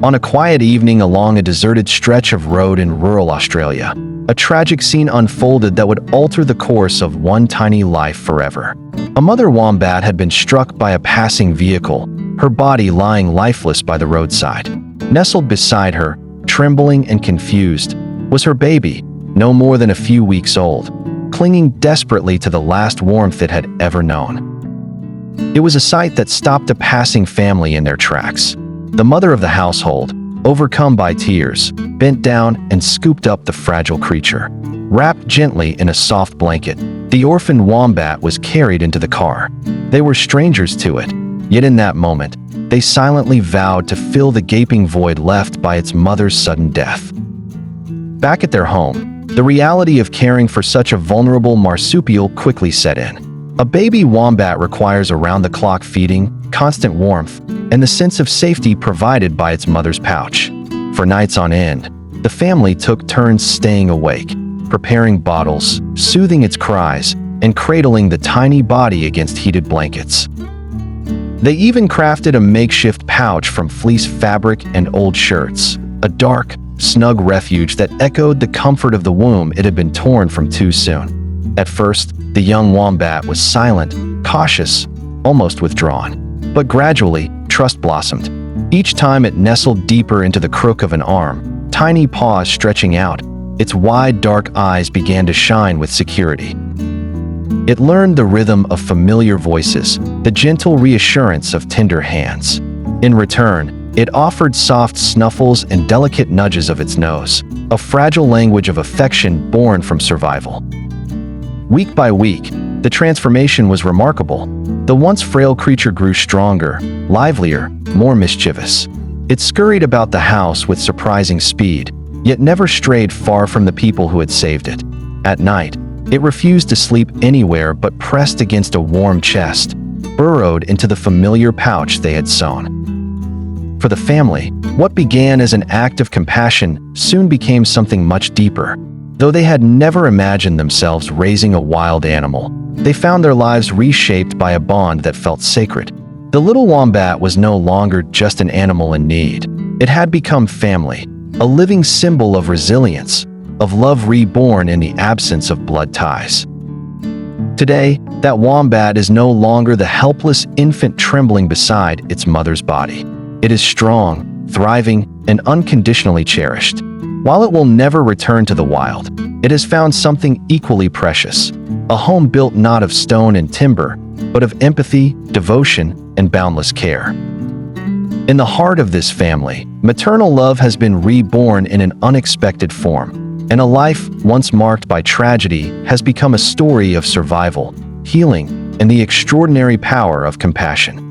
On a quiet evening along a deserted stretch of road in rural Australia, a tragic scene unfolded that would alter the course of one tiny life forever. A mother wombat had been struck by a passing vehicle, her body lying lifeless by the roadside. Nestled beside her, trembling and confused, was her baby, no more than a few weeks old, clinging desperately to the last warmth it had ever known. It was a sight that stopped a passing family in their tracks. The mother of the household, overcome by tears, bent down and scooped up the fragile creature. Wrapped gently in a soft blanket, the orphaned wombat was carried into the car. They were strangers to it, yet in that moment, they silently vowed to fill the gaping void left by its mother's sudden death. Back at their home, the reality of caring for such a vulnerable marsupial quickly set in. A baby wombat requires around-the-clock feeding, constant warmth, and the sense of safety provided by its mother's pouch. For nights on end, the family took turns staying awake, preparing bottles, soothing its cries, and cradling the tiny body against heated blankets. They even crafted a makeshift pouch from fleece fabric and old shirts, a dark, snug refuge that echoed the comfort of the womb it had been torn from too soon. At first, the young wombat was silent, cautious, almost withdrawn. But gradually, trust blossomed. Each time it nestled deeper into the crook of an arm, tiny paws stretching out, its wide dark eyes began to shine with security. It learned the rhythm of familiar voices, the gentle reassurance of tender hands. In return, it offered soft snuffles and delicate nudges of its nose, a fragile language of affection born from survival. Week by week, the transformation was remarkable. The once frail creature grew stronger, livelier, more mischievous. It scurried about the house with surprising speed, yet never strayed far from the people who had saved it. At night, it refused to sleep anywhere but pressed against a warm chest, burrowed into the familiar pouch they had sewn. For the family, what began as an act of compassion soon became something much deeper. Though they had never imagined themselves raising a wild animal, they found their lives reshaped by a bond that felt sacred. The little wombat was no longer just an animal in need. It had become family, a living symbol of resilience, of love reborn in the absence of blood ties. Today, that wombat is no longer the helpless infant trembling beside its mother's body. It is strong, thriving, and unconditionally cherished. While it will never return to the wild, it has found something equally precious, a home built not of stone and timber, but of empathy, devotion, and boundless care. In the heart of this family, maternal love has been reborn in an unexpected form, and a life once marked by tragedy has become a story of survival, healing, and the extraordinary power of compassion.